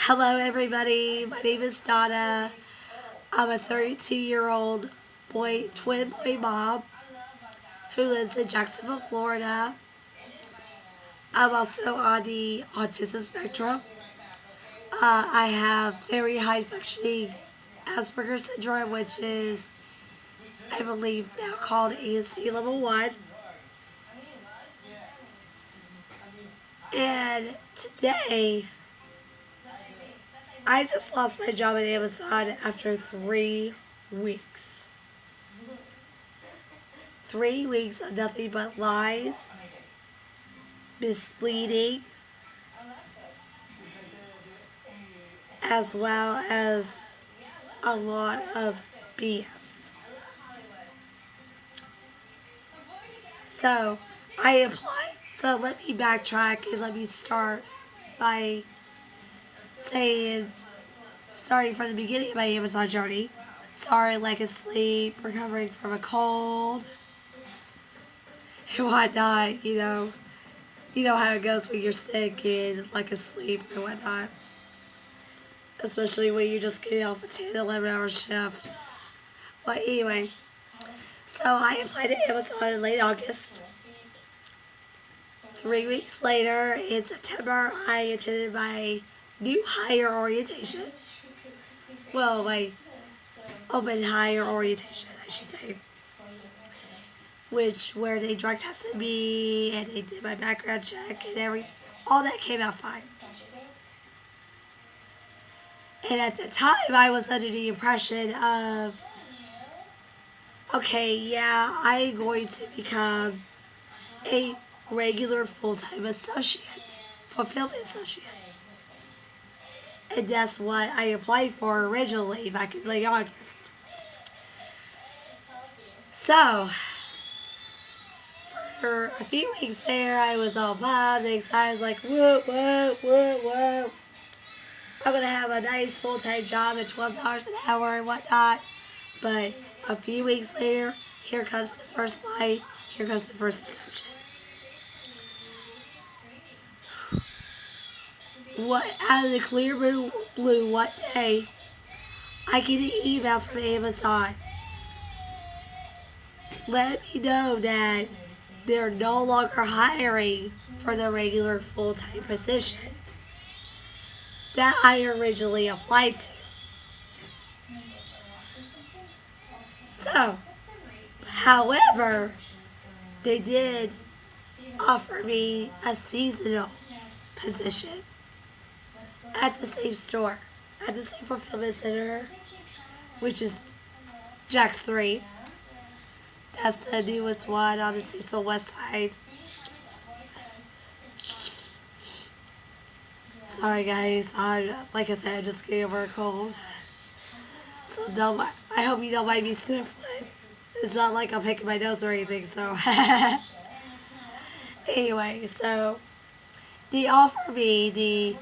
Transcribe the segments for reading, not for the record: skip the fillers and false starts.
Hello, everybody. My name is Donna. I'm a 32-year-old twin boy mom who lives in Jacksonville, Florida. I'm also on the autism spectrum. I have very high functioning Asperger's syndrome, which is, I believe, now called ASD level 1. And today, I just lost my job at Amazon after 3 weeks. 3 weeks of nothing but lies, misleading, as well as a lot of BS. So, I applied. So, let me backtrack and let me start by saying, starting from the beginning of my Amazon journey. Sorry, lack of sleep, recovering from a cold, and whatnot, you know. You know how it goes when you're sick and lack of sleep and whatnot. Especially when you're just getting off a 10, 11-hour shift. But anyway, so I applied to Amazon in late August. 3 weeks later, in September, I attended my new hire orientation. Well, my open hire orientation, I should say. Where they drug tested me and they did my background check and all that came out fine. And at the time, I was under the impression of, okay, yeah, I'm going to become a regular full-time associate, fulfillment associate. And that's what I applied for originally back in late August. So, for a few weeks there, I was all bummed and excited. I was like, whoa, whoa, whoa, whoa. I'm going to have a nice full-time job at $12 an hour and whatnot. But a few weeks later, here comes the first lie. Here comes the first deception. Out of the clear blue, one day, I get an email from Amazon. Let me know that they're no longer hiring for the regular full-time position that I originally applied to. So, however, they did offer me a seasonal position at the same store, at the same fulfillment center, which is Jax 3. That's the newest one on the Cecil West Side. Sorry guys, like I said, I'm just getting over a cold. So I hope you don't mind me sniffling. It's not like I'm picking my nose or anything, so. Anyway, so they offered me the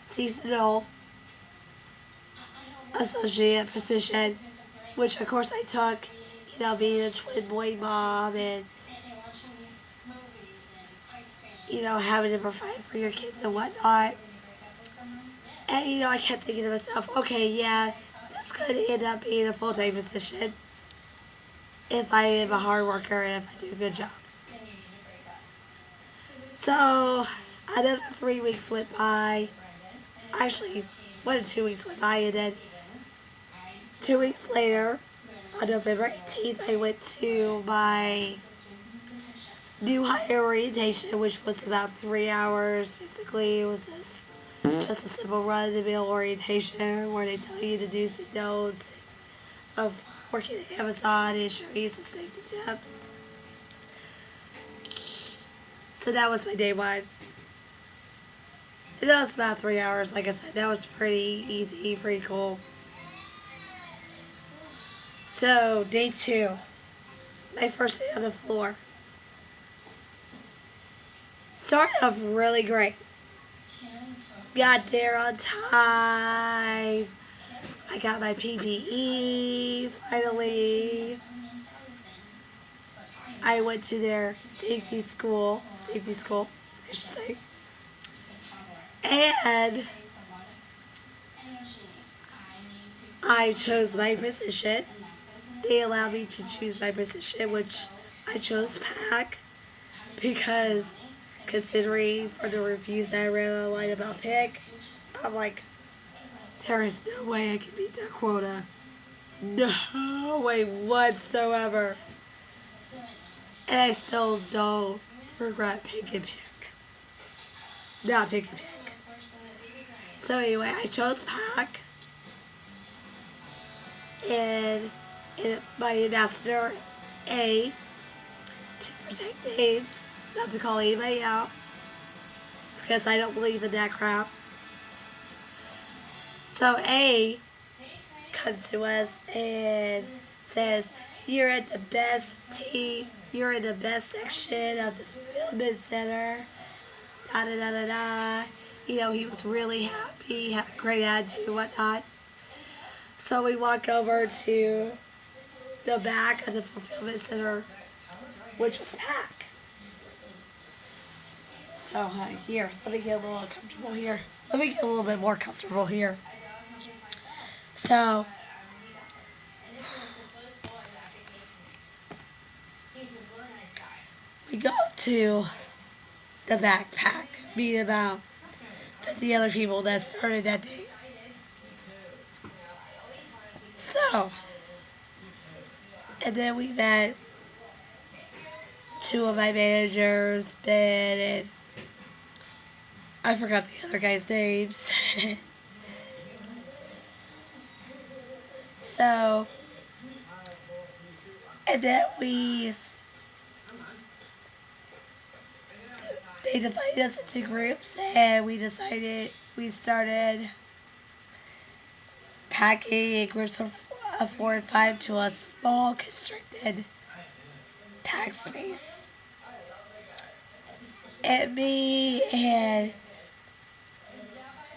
seasonal associate position, which of course I took, being a twin boy mom and, having to provide for your kids and whatnot. And, I kept thinking to myself, okay, yeah, this could end up being a full-time position if I am a hard worker and if I do a good job. So, another 3 weeks went by. Actually, 1 or 2 weeks went by, and then 2 weeks later, on November 18th, I went to my new hire orientation, which was about 3 hours. Basically, it was just a simple run-of-the-mill orientation where they tell you to do some notes of working at Amazon and show you some safety tips. So that was my day one. And that was about 3 hours. Like I said, that was pretty easy, pretty cool. So, day 2. My first day on the floor. Started off really great. Got there on time. I got my PPE, finally. I went to their safety school, I should say. And I chose my position. They allowed me to choose my position, which I chose pack because considering for the reviews that I read online about pick, I'm like, there is no way I can meet that quota. No way whatsoever. And I still don't regret pick and pick. Not pick and pick. So anyway, I chose pack and my ambassador A to protect names, not to call anybody out because I don't believe in that crap. So A comes to us and says, "You're at the best team. You're in the best section of the fulfillment center." Da da da da da. You know, he was really happy, had a great attitude and whatnot. So we walk over to the back of the fulfillment center, which was packed. So here, let me get a little comfortable here. Let me get a little bit more comfortable here. So we go to the backpack, meet about 50 other people that started that day. So, and then we met two of my managers, Ben, and I forgot the other guys' names. So, and then they divided us into groups, and we started packing in groups of 4 and 5 to a small constricted pack space. And me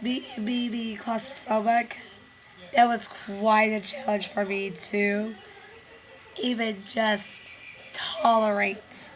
being claustrophobic, that was quite a challenge for me to even just tolerate,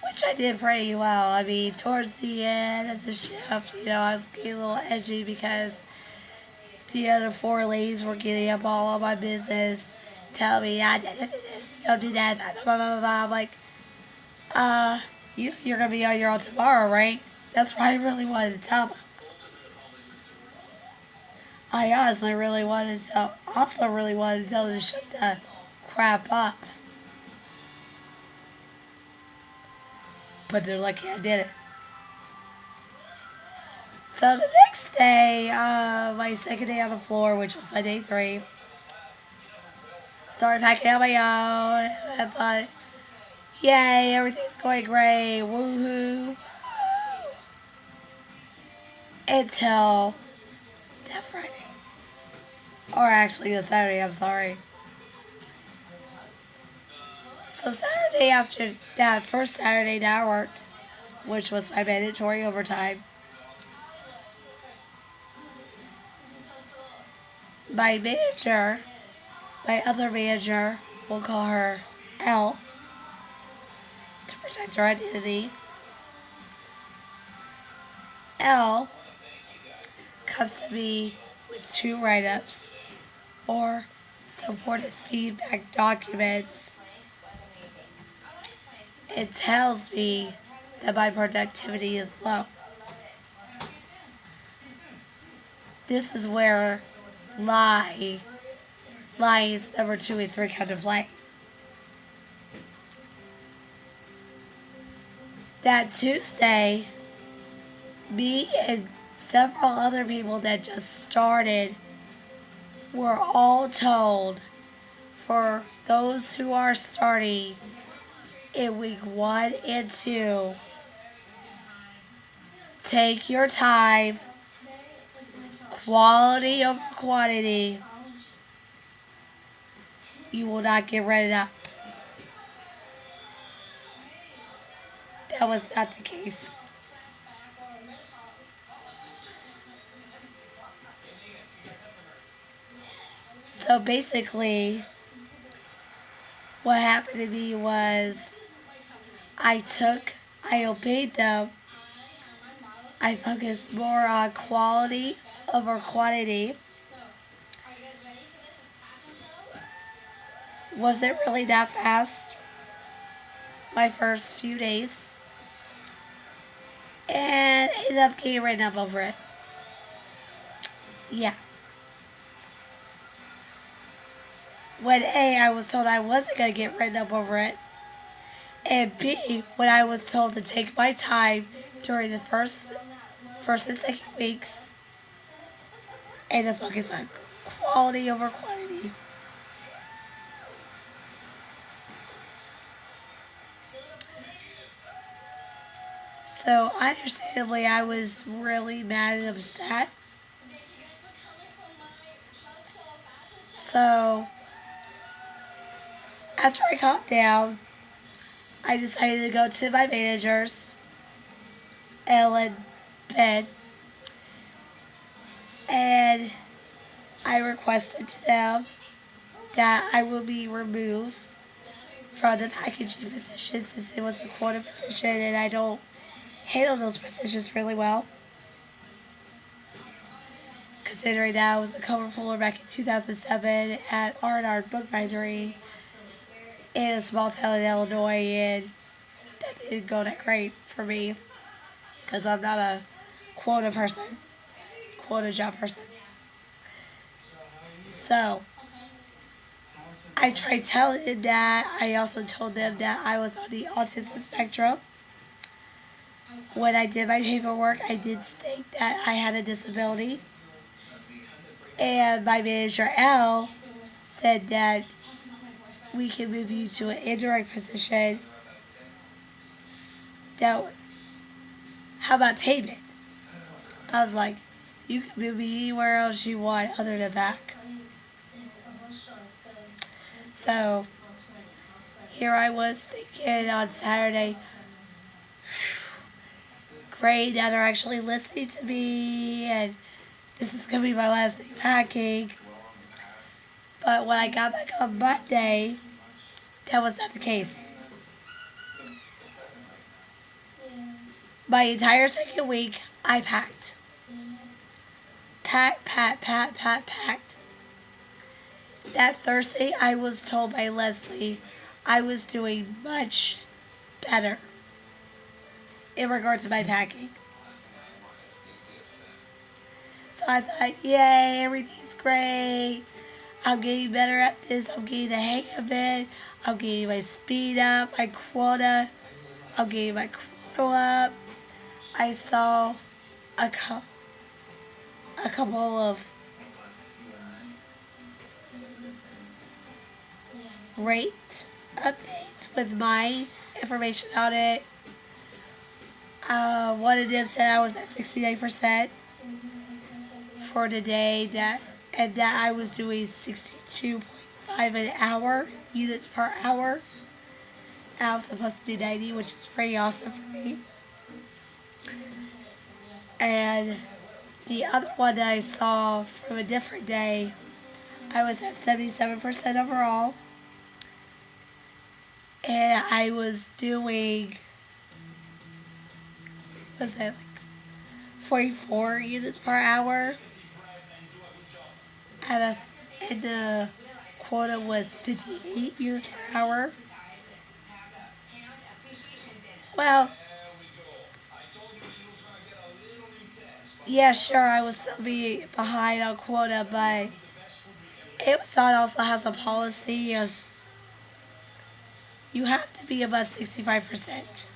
which I did pretty well. I mean, towards the end of the shift, I was getting a little edgy because the other 4 ladies were getting up all of my business, telling me, don't do that, blah, blah, blah, blah. I'm like, you're going to be on your own tomorrow, right? That's what I really wanted to tell them. I honestly really wanted to tell them to shut the crap up. But they're lucky I did it. So the next day, my second day on the floor, which was my day 3, started packing on my own. I thought, yay, everything's going great, woohoo. Until that Friday. Or actually the Saturday, I'm sorry. So Saturday, after that first Saturday that I worked, which was my mandatory overtime, my other manager, we'll call her L, to protect her identity. L comes to me with 2 write-ups or supported feedback documents. It tells me that my productivity is low. This is where lies number 2 and 3 come to play. That Tuesday, me and several other people that just started were all told, for those who are starting in week 1 and 2, take your time, quality over quantity. You will not get ready up. That was not the case. So basically, what happened to me was I obeyed them. I focused more on quality over quantity. Wasn't really that fast my first few days, and ended up getting written up over it. Yeah. When A, I was told I wasn't going to get written up over it, and B, when I was told to take my time during the first and second weeks and to focus on quality over quantity. So, understandably, I was really mad and upset. So, after I calmed down, I decided to go to my managers, Ellen, Ben, and I requested to them that I will be removed from the packaging position since it was a quota position and I don't handle those positions really well. Considering that I was the cover puller back in 2007 at R&R Bookbindery in a small town in Illinois, and that didn't go that great for me because I'm not a quota person, quota job person. So I tried telling them that. I also told them that I was on the autism spectrum. When I did my paperwork, I did state that I had a disability. And my manager, L, said that we can move you to an indirect position. That, how about Taman? I was like, you can move me anywhere else you want other than back. So here I was thinking on Saturday, great that they're actually listening to me and this is going to be my last day packing. But when I got back on Monday, that was not the case. My entire second week, I packed. Packed. That Thursday, I was told by Leslie I was doing much better in regard to my packing. So I thought, yay, everything's great. I'm getting better at this. I'm getting the hang of it. I'm getting my speed up, my quota. I'm getting my quota up. I saw a couple of great updates with my information on it. One of them said I was at 69% for the day, and that I was doing 62.5 an hour, units per hour. I was supposed to do 90, which is pretty awesome for me. And the other one that I saw from a different day, I was at 77% overall. And I was doing, what was that, like 44 units per hour. And the quota was 58 units per hour. Well, yeah, sure, I was still be behind on quota, but Amazon also has a policy of you have to be above 65%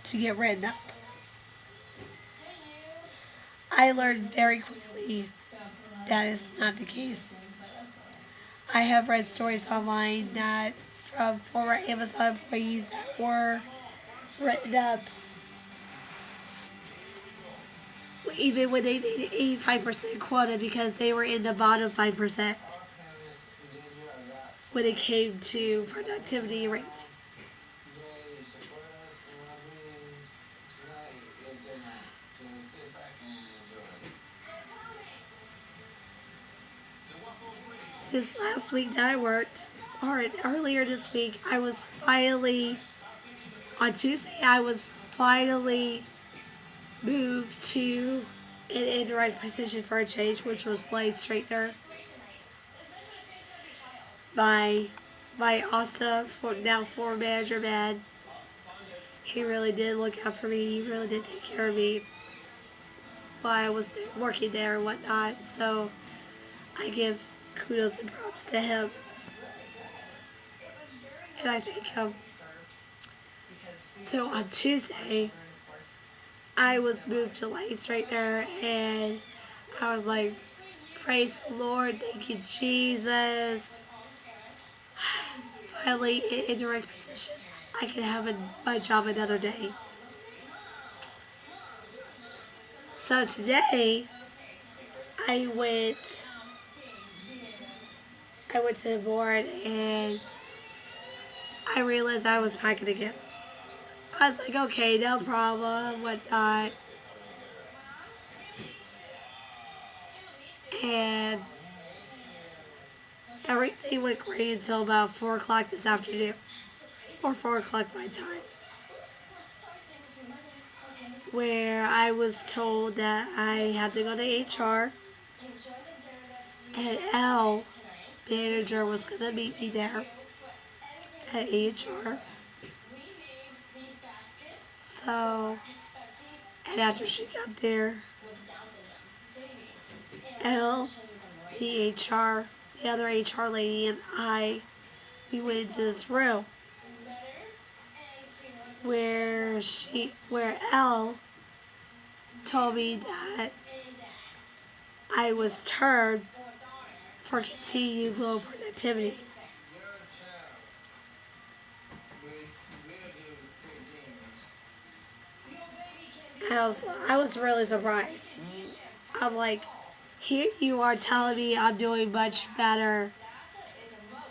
to get written up. I learned very quickly that is not the case. I have read stories online that from former Amazon employees that were written up even when they made 85% quota because they were in the bottom 5% when it came to productivity rate. This last week that I worked, or earlier this week, I was finally, on Tuesday, I was finally moved to an indirect position for a change, which was light straightener. My awesome now floor manager man, he really did look out for me. He really did take care of me while I was working there and whatnot. So I give kudos and props to him, and I thank him. So on Tuesday, I was moved to light straightener, and I was like, praise the Lord, thank you, Jesus. Finally, in direct position, I can have my job another day. So today, I went, I went to the board, and I realized I was packing again. I was like, okay, no problem, whatnot. And everything went great until about 4 o'clock this afternoon, or 4 o'clock my time, where I was told that I had to go to HR, and L, manager, was going to meet me there at HR. So, and after she got there, L, the HR, the other HR lady, and we went into this room where L told me that I was termed for continued low productivity. And I was really surprised. I'm like, here you are telling me I'm doing much better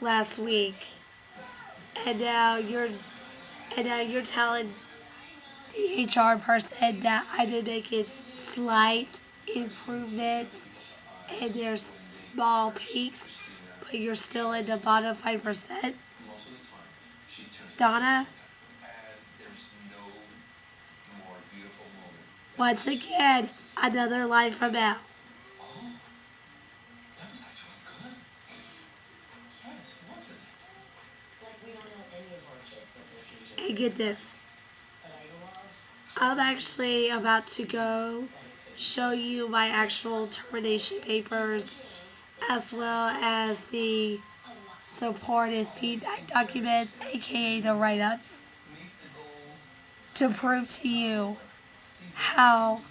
last week, and now you're telling the HR person that I've been making slight improvements, and there's small peaks, but you're still in the bottom 5%. Donna, once again, another line from Al. And get this, I'm actually about to go show you my actual termination papers, as well as the supported feedback documents, aka the write-ups, to prove to you how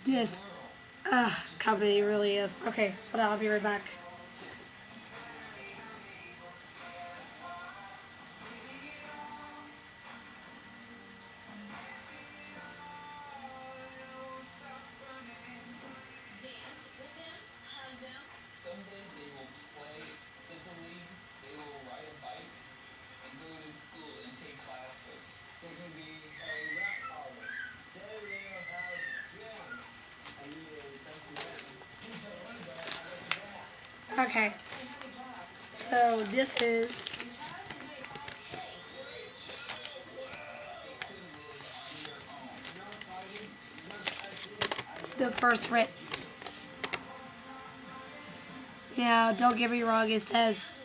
this company really is. Okay, hold on, I'll be right back. Okay, so this is the first written. Now, don't get me wrong, it says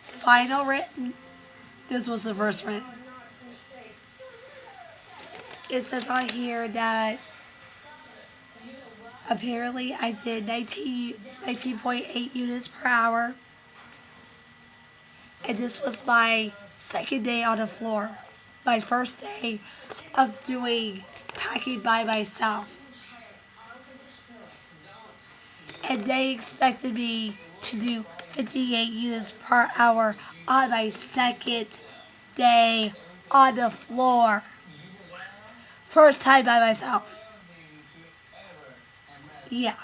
final written. This was the first written. It says on here that apparently I did 19.8 units per hour. And this was my second day on the floor. My first day of doing packing by myself. And they expected me to do 58 units per hour on my second day on the floor. First time by myself. Yeah.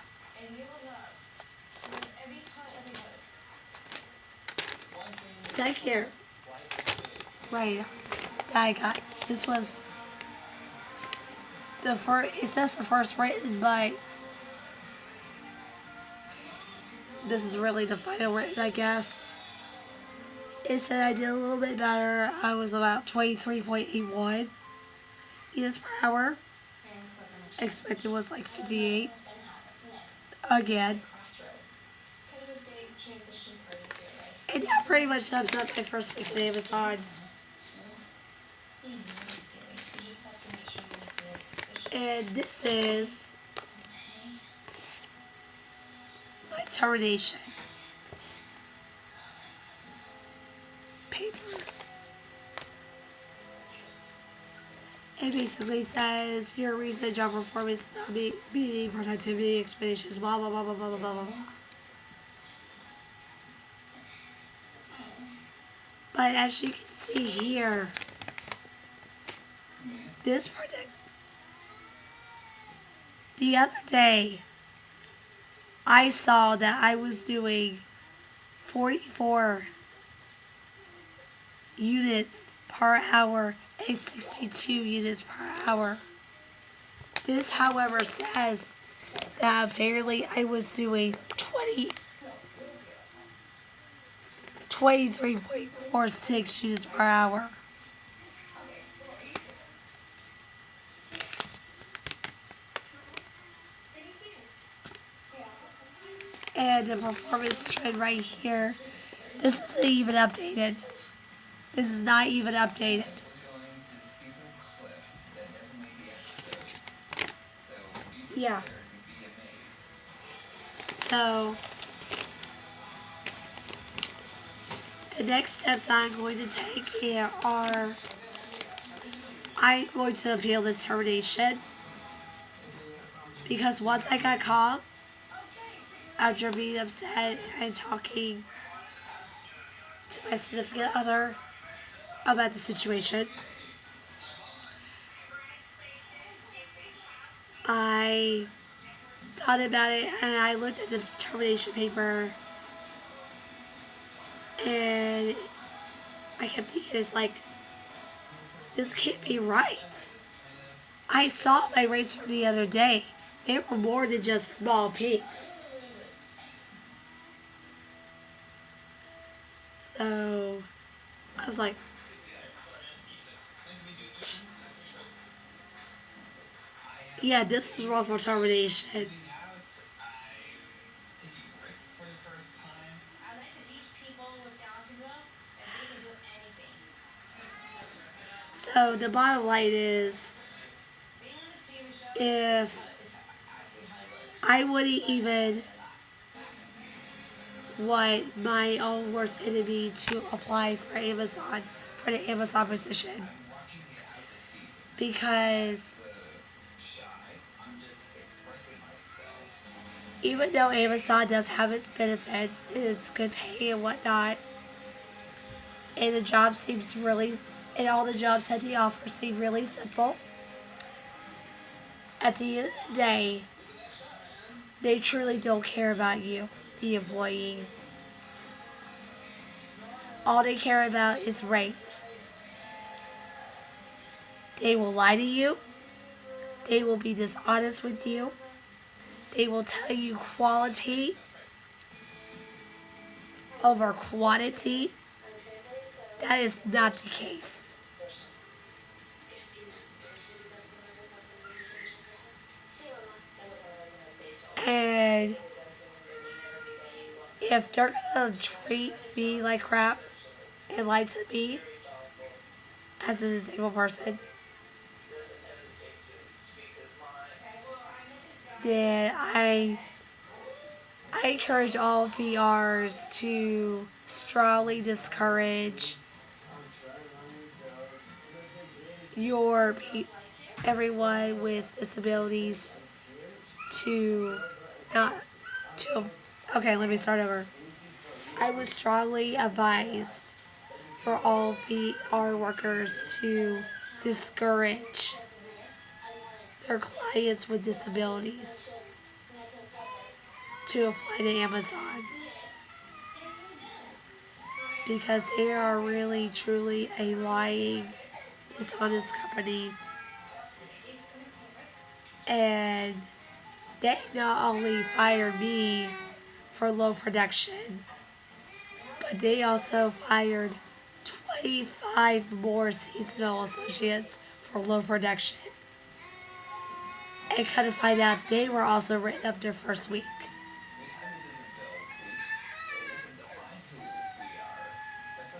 Second right that I got. This was the first. It says the first written, but this is really the final written, I guess. It said I did a little bit better. I was about 23.81. units per hour. Expected was like 58 again. And that pretty much sums up my first week at Amazon. And this is my termination paper. It basically says your recent job performance is not meeting productivity explanations, blah, blah, blah, blah, blah, blah, blah, blah. But as you can see here, this product, the other day, I saw that I was doing 44 units per hour and 62 units per hour. This, however, says that apparently I was doing 23.46 units per hour. And the performance trend right here, this isn't even updated. This is not even updated. Yeah. So, the next steps I'm going to take here are I'm going to appeal this termination because once I got caught, after being upset and talking to my significant other about the situation, I thought about it and I looked at the termination paper and I kept thinking, it's like, this can't be right. I saw my rates from the other day. They were more than just small peaks. So I was like, yeah, this is wrongful termination. So the bottom line is, if I wouldn't even want my own worst enemy to apply for Amazon, for the Amazon position, because even though Amazon does have its benefits, it is good pay and whatnot, and the job seems really, and all the jobs that they offer seem really simple, at the end of the day, they truly don't care about you, the employee. All they care about is rate. They will lie to you. They will be dishonest with you. They will tell you quality over quantity. That is not the case. And if they're gonna treat me like crap and lie to me as a disabled person, then I encourage all VRs to strongly discourage your everyone with disabilities to not to. Okay, let me start over. I would strongly advise for all VR workers to discourage their clients with disabilities to apply to Amazon because they are really truly a lying, dishonest company, and they not only fired me for low production, but they also fired 25 more seasonal associates for low production. And kind of find out they were also written up their first week.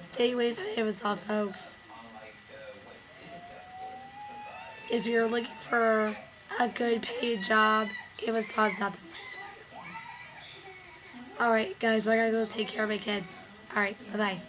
Stay away from Amazon, folks. If you're looking for a good paid job, Amazon's not the place for you. Alright, guys, I gotta go take care of my kids. Alright, bye-bye.